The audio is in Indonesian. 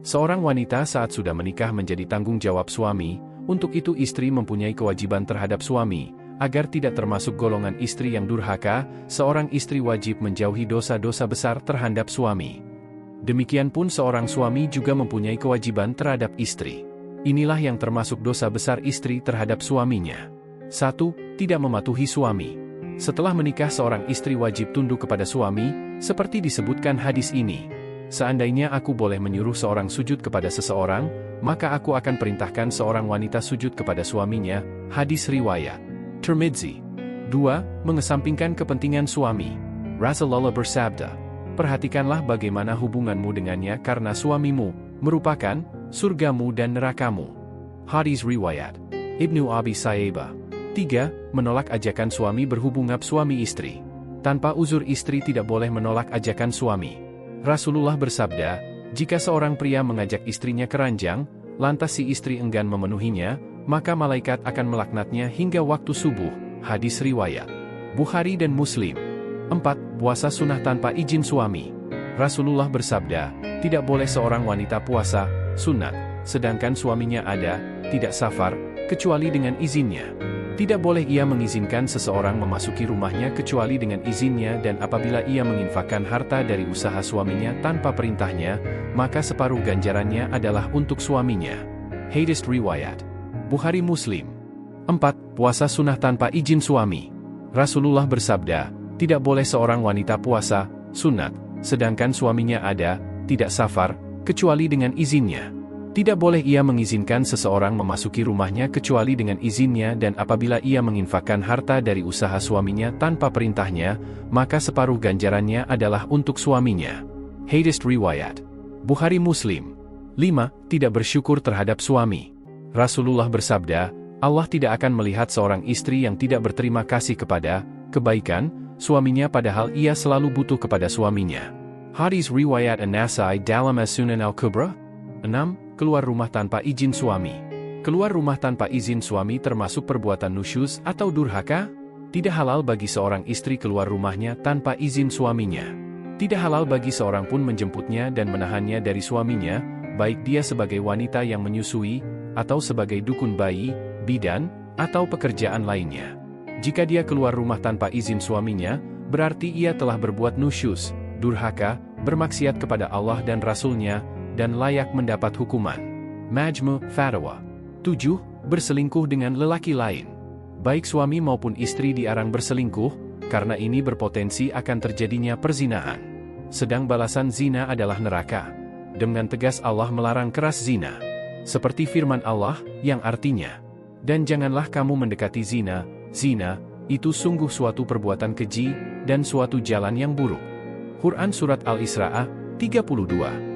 Seorang wanita saat sudah menikah menjadi tanggung jawab suami, untuk itu istri mempunyai kewajiban terhadap suami. Agar tidak termasuk golongan istri yang durhaka, seorang istri wajib menjauhi dosa-dosa besar terhadap suami. Demikian pun seorang suami juga mempunyai kewajiban terhadap istri. Inilah yang termasuk dosa besar istri terhadap suaminya. 1. Tidak mematuhi suami. Setelah menikah seorang istri wajib tunduk kepada suami, seperti disebutkan hadis ini. Seandainya aku boleh menyuruh seorang sujud kepada seseorang, maka aku akan perintahkan seorang wanita sujud kepada suaminya. Hadis riwayat Tirmidzi. 2. Mengesampingkan kepentingan suami. Rasulullah bersabda, perhatikanlah bagaimana hubunganmu dengannya karena suamimu merupakan surgamu dan nerakamu. Hadis riwayat Ibnu Abi Sayyibah. 3. Menolak ajakan suami berhubungan suami istri. Tanpa uzur istri tidak boleh menolak ajakan suami. Rasulullah bersabda, jika seorang pria mengajak istrinya ke ranjang, lantas si istri enggan memenuhinya, maka malaikat akan melaknatnya hingga waktu subuh. Hadis riwayat Bukhari dan Muslim. 4. Puasa sunnah tanpa izin suami. Rasulullah bersabda, tidak boleh seorang wanita puasa sunat, sedangkan suaminya ada, tidak safar, kecuali dengan izinnya. Tidak boleh ia mengizinkan seseorang memasuki rumahnya kecuali dengan izinnya, dan apabila ia menginfakkan harta dari usaha suaminya tanpa perintahnya, maka separuh ganjarannya adalah untuk suaminya. Hadis riwayat Bukhari Muslim. 4. Puasa sunnah tanpa izin suami. Rasulullah bersabda, tidak boleh seorang wanita puasa sunat, sedangkan suaminya ada, tidak safar, kecuali dengan izinnya. Tidak boleh ia mengizinkan seseorang memasuki rumahnya kecuali dengan izinnya, dan apabila ia menginfakkan harta dari usaha suaminya tanpa perintahnya, maka separuh ganjarannya adalah untuk suaminya. Hadis riwayat Bukhari Muslim. 5. Tidak bersyukur terhadap suami. Rasulullah bersabda, Allah tidak akan melihat seorang istri yang tidak berterima kasih kepada kebaikan suaminya padahal ia selalu butuh kepada suaminya. Hadis riwayat An-Nasai dalam As-Sunan Al-Kubra. 6. Keluar rumah tanpa izin suami. Keluar rumah tanpa izin suami termasuk perbuatan nusyuz atau durhaka. Tidak halal bagi seorang istri keluar rumahnya tanpa izin suaminya. Tidak halal bagi seorang pun menjemputnya dan menahannya dari suaminya, baik dia sebagai wanita yang menyusui, atau sebagai dukun bayi, bidan, atau pekerjaan lainnya. Jika dia keluar rumah tanpa izin suaminya, berarti ia telah berbuat nusyuz, durhaka, bermaksiat kepada Allah dan Rasul-Nya, dan layak mendapat hukuman. Majmu' Fatwa. 7. Berselingkuh dengan lelaki lain. Baik suami maupun istri dilarang berselingkuh, karena ini berpotensi akan terjadinya perzinahan. Sedang balasan zina adalah neraka. Dengan tegas Allah melarang keras zina. Seperti firman Allah, yang artinya, dan janganlah kamu mendekati zina, zina, itu sungguh suatu perbuatan keji, dan suatu jalan yang buruk. Quran Surat Al-Isra 32.